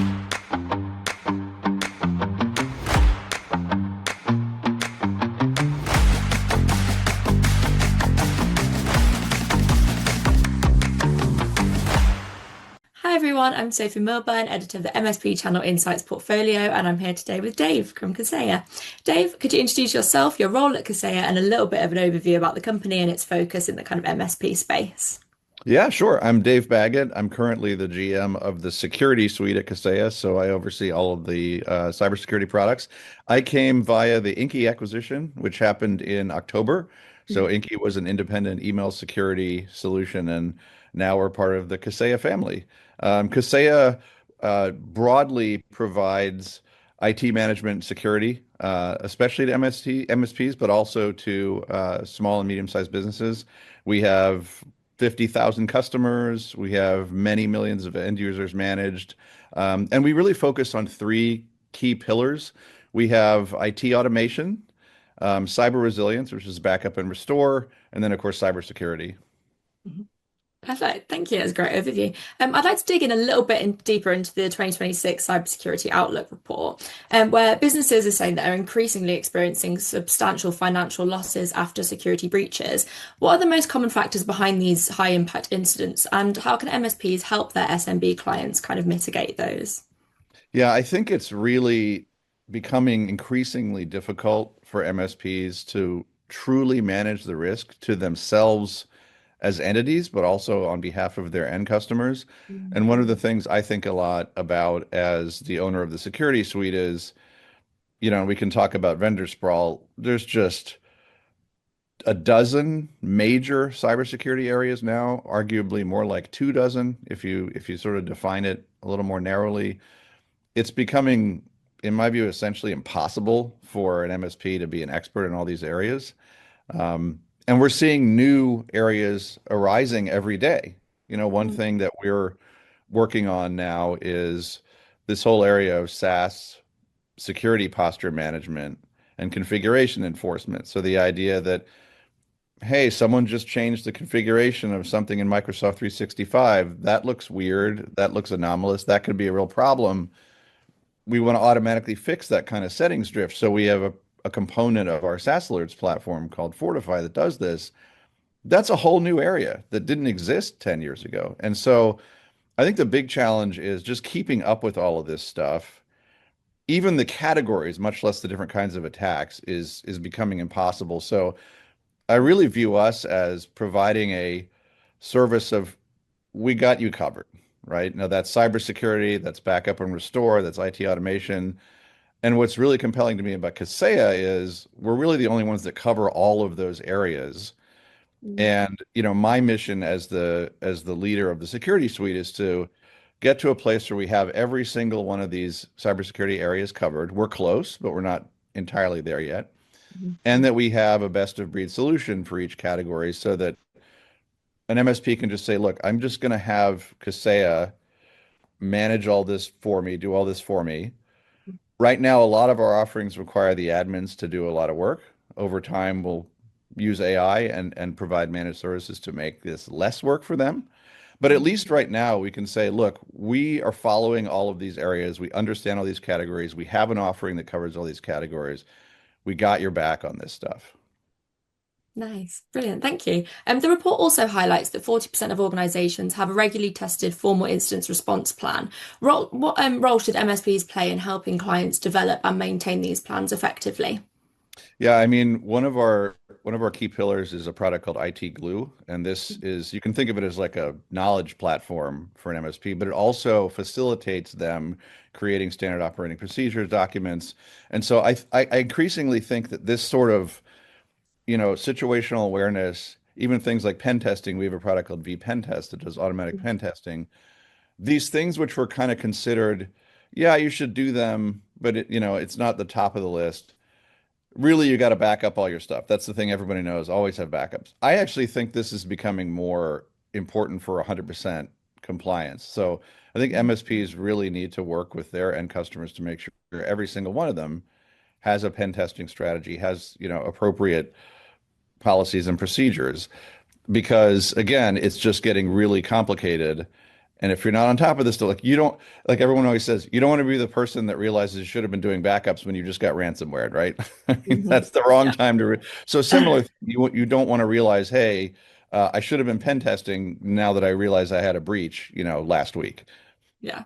Hi everyone, I'm Sophie Milburn, editor of the MSP Channel Insights portfolio, and I'm here today with Dave from Kaseya. Dave, could you introduce yourself, your role at Kaseya, and a little bit of an overview about the company and its focus in the kind of MSP space? Yeah, sure. I'm Dave Baggett. I'm currently the GM of the security suite at Kaseya, so I oversee all of the cybersecurity products. I came via the Inky acquisition, which happened in October. So Inky was an independent email security solution, and now we're part of the Kaseya family. Kaseya broadly provides IT management and security, especially to MSPs, but also to small and medium-sized businesses. We have 50,000 customers. We have many millions of end users managed. And we really focus on three key pillars. We have IT automation, cyber resilience, which is backup and restore, and then, of course, cybersecurity. Mhm. Perfect. Thank you. That's a great overview. I'd like to dig in a little bit deeper into the 2026 Cybersecurity Outlook report, where businesses are saying that are increasingly experiencing substantial financial losses after security breaches. What are the most common factors behind these high impact incidents, and how can MSPs help their SMB clients kind of mitigate those? Yeah, I think it's really becoming increasingly difficult for MSPs to truly manage the risk to themselves as entities, but also on behalf of their end customers. Mm. And one of the things I think a lot about as the owner of the security suite is, we can talk about vendor sprawl. There's just a dozen major cybersecurity areas now, arguably more like 2 dozen if you sort of define it a little more narrowly. It's becoming, in my view, essentially impossible for an MSP to be an expert in all these areas. And we're seeing new areas arising every day. One thing that we're working on now is this whole area of SaaS security posture management and configuration enforcement. So the idea that, hey, someone just changed the configuration of something in Microsoft 365. That looks weird. That looks anomalous. That could be a real problem. We want to automatically fix that kind of settings drift. So we have a component of our SaaS alerts platform called Fortify that does this. That's a whole new area that didn't exist 10 years ago. And so I think the big challenge is just keeping up with all of this stuff. Even the categories, much less the different kinds of attacks, is becoming impossible. So I really view us as providing a service of we got you covered, right? Now that's cybersecurity, that's backup and restore, that's IT automation. And what's really compelling to me about Kaseya is we're really the only ones that cover all of those areas. Mm. And my mission as the leader of the security suite is to get to a place where we have every single one of these cybersecurity areas covered. We're close, but we're not entirely there yet. Mhm. And that we have a best of breed solution for each category so that an MSP can just say, look, I'm just going to have Kaseya manage all this for me, do all this for me. Right now, a lot of our offerings require the admins to do a lot of work. Over time, we'll use AI and provide managed services to make this less work for them. But at least right now, we can say, look, we are following all of these areas. We understand all these categories. We have an offering that covers all these categories. We got your back on this stuff. Nice, brilliant, thank you. The report also highlights that 40% of organizations have a regularly tested formal incident response plan. What role should MSPs play in helping clients develop and maintain these plans effectively? Yeah, I mean, one of our key pillars is a product called IT Glue, and this is you can think of it as like a knowledge platform for an MSP, but it also facilitates them creating standard operating procedures, documents. And so I increasingly think that this sort of, situational awareness, even things like pen testing, we have a product called vPen Test that does automatic pen testing. These things which were kind of considered, yeah, you should do them, but it's not the top of the list. Really, you got to back up all your stuff. That's the thing everybody knows, always have backups. I actually think this is becoming more important for 100% compliance. So I think MSPs really need to work with their end customers to make sure every single one of them has a pen testing strategy, has, appropriate policies and procedures. Because again, it's just getting really complicated. And if you're not on top of this, like you don't, like everyone always says, you don't want to be the person that realizes you should have been doing backups when you just got ransomware, right? I mean, Mhm. that's the wrong Yeah. time to. So similar, you don't want to realize, hey, I should have been pen testing now that I realize I had a breach, last week. Yeah.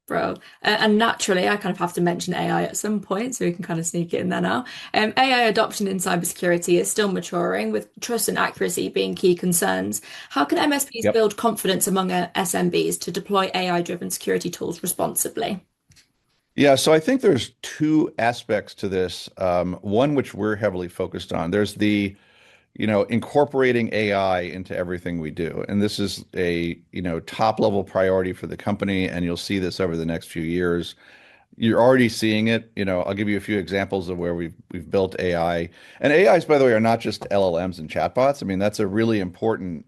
Bro. And naturally, I kind of have to mention AI at some point, so we can kind of sneak it in there now. AI adoption in cybersecurity is still maturing, with trust and accuracy being key concerns. How can MSPs Yep. build confidence among SMBs to deploy AI-driven security tools responsibly? Yeah, so I think there's two aspects to this. One which we're heavily focused on. There's the incorporating AI into everything we do. And this is a, top level priority for the company. And you'll see this over the next few years. You're already seeing it. I'll give you a few examples of where we've built AI. And AIs, by the way, are not just LLMs and chatbots. I mean, that's a really important,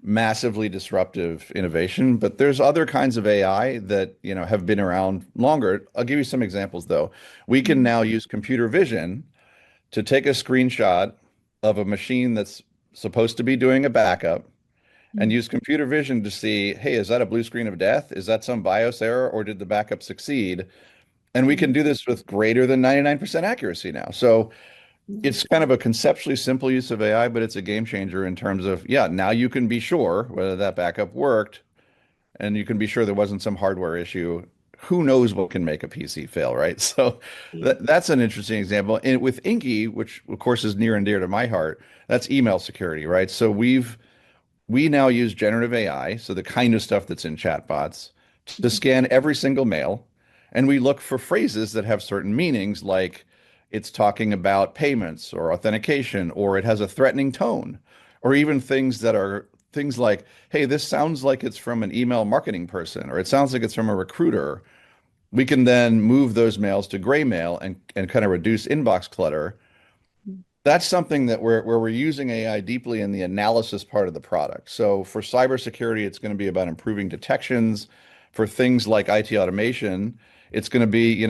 massively disruptive innovation. But there's other kinds of AI that, have been around longer. I'll give you some examples though. We can Mhm. now use computer vision to take a screenshot of a machine that's supposed to be doing a backup and use computer vision to see, hey, is that a blue screen of death? Is that some BIOS error or did the backup succeed? And we can Mhm. do this with greater than 99% accuracy now. So Mhm. it's kind of a conceptually simple use of AI, but it's a game changer in terms of, yeah, now you can be sure whether that backup worked and you can be sure there wasn't some hardware issue. Who knows what can make a PC fail, right? So Mhm. that's an interesting example. And with Inky, which of course is near and dear to my heart, that's email security, right? So we now use generative AI, so the kind of stuff that's in chatbots, to scan every single mail, and we look for phrases that have certain meanings, like it's talking about payments or authentication, or it has a threatening tone, or even things that are things like, hey, this sounds like it's from an email marketing person, or it sounds like it's from a recruiter. We can then move those mails to gray mail and kind of reduce inbox clutter. That's something that where we're using AI deeply in the analysis part of the product. So for cybersecurity, it's going to be about improving detections. For things like IT automation, it's going to be,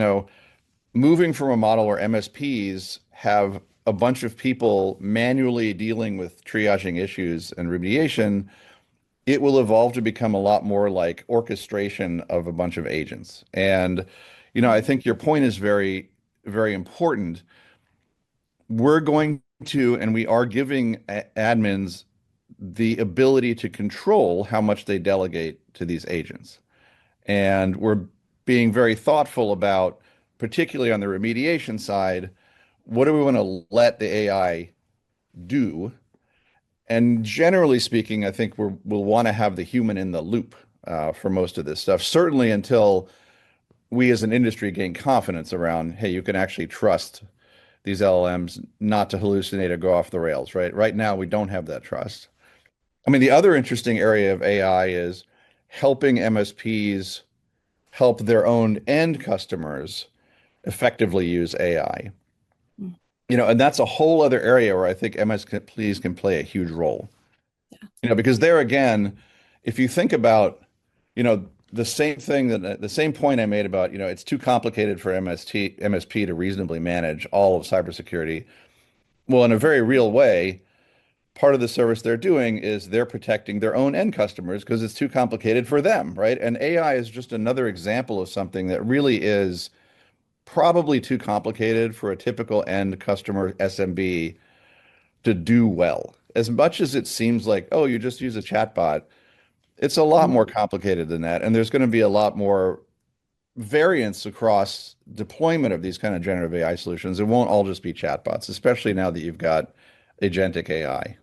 moving from a model where MSPs have a bunch of people manually dealing with triaging issues and remediation. It will evolve to become a lot more like orchestration of a bunch of agents. And, I think your point is very, very important. We're going to, and we are giving admins the ability to control how much they delegate to these agents. And we're being very thoughtful about, particularly on the remediation side, what do we want to let the AI do? And generally speaking, I think we'll want to have the human in the loop for most of this stuff, certainly until we as an industry gain confidence around, hey, you can actually trust these LLMs not to hallucinate or go off the rails, right? Right now, we don't have that trust. I mean, the other interesting area of AI is helping MSPs help their own end customers effectively use AI. And that's a whole other area where I think MSPs can play a huge role. Because there again, if you think about, the same thing that the same point I made about, it's too complicated for MSP to reasonably manage all of cybersecurity. Well, in a very real way, part of the service they're doing is they're protecting their own end customers because it's too complicated for them, right? And AI is just another example of something that really is probably too complicated for a typical end customer SMB to do well. As much as it seems like, oh, you just use a chatbot, it's a lot more complicated than that. And there's going to be a lot more variance across deployment of these kind of generative AI solutions. It won't all just be chatbots, especially now that you've got agentic AI.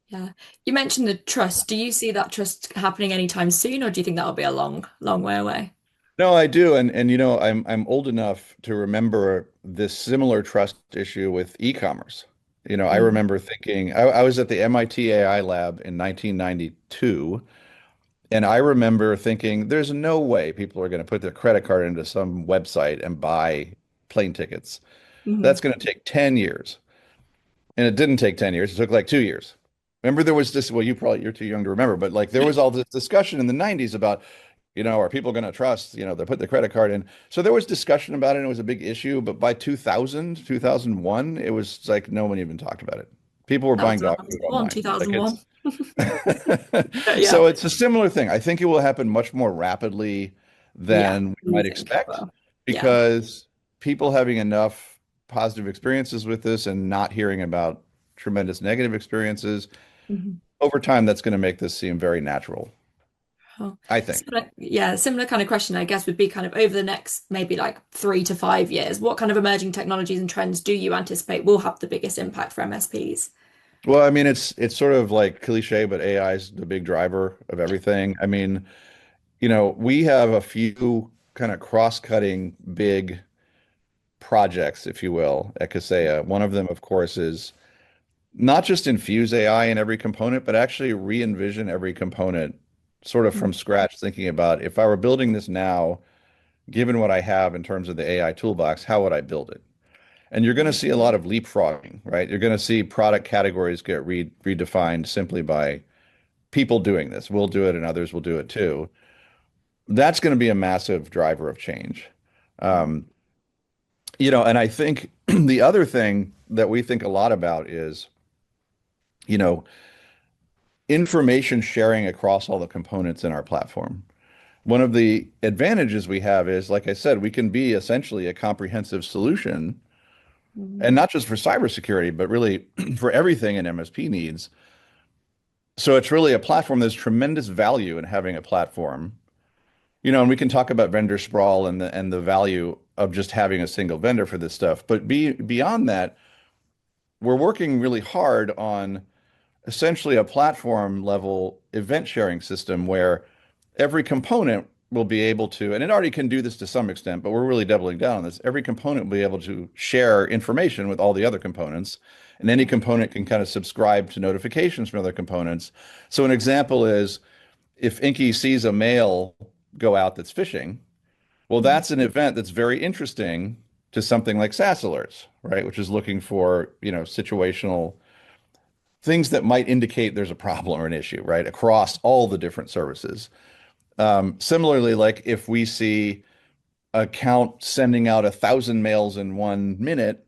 Yeah. You mentioned the trust. Do you see that trust happening anytime soon, or do you think that'll be a long, long way away? No, I do, and I'm old enough to remember this similar trust issue with e-commerce. I Mm. remember thinking I was at the MIT AI lab in 1992, and I remember thinking there's no way people are going to put their credit card into some website and buy plane tickets. That's Mhm. going to take 10 years. And it didn't take 10 years. It took like 2 years. Remember there was this, well, you're too young to remember, but like there was all this discussion in the 90s about, are people going to trust, they put the credit card in. So there was discussion about it and it was a big issue. But by 2000, 2001, it was like no one even talked about it. People were That was buying when dog I was food born, online. Like 2001. it's Yeah. so it's a similar thing. I think it will happen much more rapidly Yeah, than we you might think it expect will. Yeah. because people having enough positive experiences with this and not hearing about tremendous negative experiences, Mhm. over time, that's going to make this seem very natural, Oh. I think. So, yeah, similar kind of question, I guess, would be kind of over the next maybe like 3 to 5 years, what kind of emerging technologies and trends do you anticipate will have the biggest impact for MSPs? Well, I mean, it's sort of like cliche, but AI is the big driver of everything. I mean, we have a few kind of cross-cutting big projects, if you will, at Kaseya. One of them, of course, is not just infuse AI in every component, but actually re-envision every component sort of from Mm, scratch, thinking about if I were building this now, given what I have in terms of the AI toolbox, how would I build it? And you're going to mm, see a lot of leapfrogging, right? You're going to see product categories get redefined simply by people doing this. We'll do it and others will do it too. That's going to be a massive driver of change. mm, Um, and I think the other thing that we think a lot about is, you know, information sharing across all the components in our platform. One of the advantages we have is, like I said, we can be essentially a comprehensive solution, and mm, not just for cybersecurity, but really for everything an MSP needs. So it's really a platform. There's tremendous value in having a platform. And we can talk about vendor sprawl and the value of just having a single vendor for this stuff. But beyond that, we're working really hard on essentially a platform level event sharing system where every component will be able to, and it already can do this to some extent, but we're really doubling down on this. Every component will be able to share information with all the other components, and any yeah. component can kind of subscribe to notifications from other components. So an example is if Inky sees a mail go out that's phishing, well, Mm, that's an event that's very interesting to something like SaaS alerts, right? Which is looking for, situational things that might indicate there's a problem or an issue, right? Across all the different services. Similarly, like if we see a account sending out 1,000 mails in 1 minute,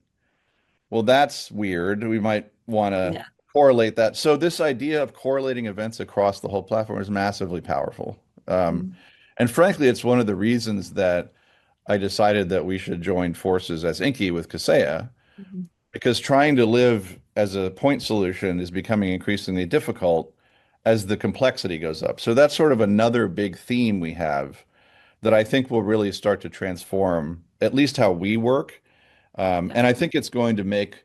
well, that's weird. We might want to yeah. correlate that. So this idea of correlating events across the whole platform is massively powerful. Um, Mm, and frankly, it's one of the reasons that I decided that we should join forces as Inky with Kaseya, mhm. because trying to live as a point solution is becoming increasingly difficult as the complexity goes up. So that's sort of another big theme we have that I think will really start to transform at least how we work. Yeah. And I think it's going to make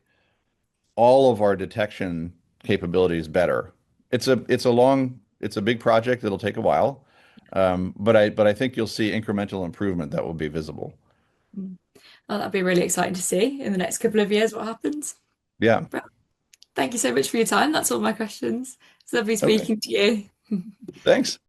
all of our detection capabilities better. It's a big project. It'll take a while. But I think you'll see incremental improvement that will be visible. Mm. Oh, that'd be really exciting to see in the next couple of years what happens. Yeah. But thank you so much for your time. That's all my questions. It's lovely Okay. speaking to you. Thanks.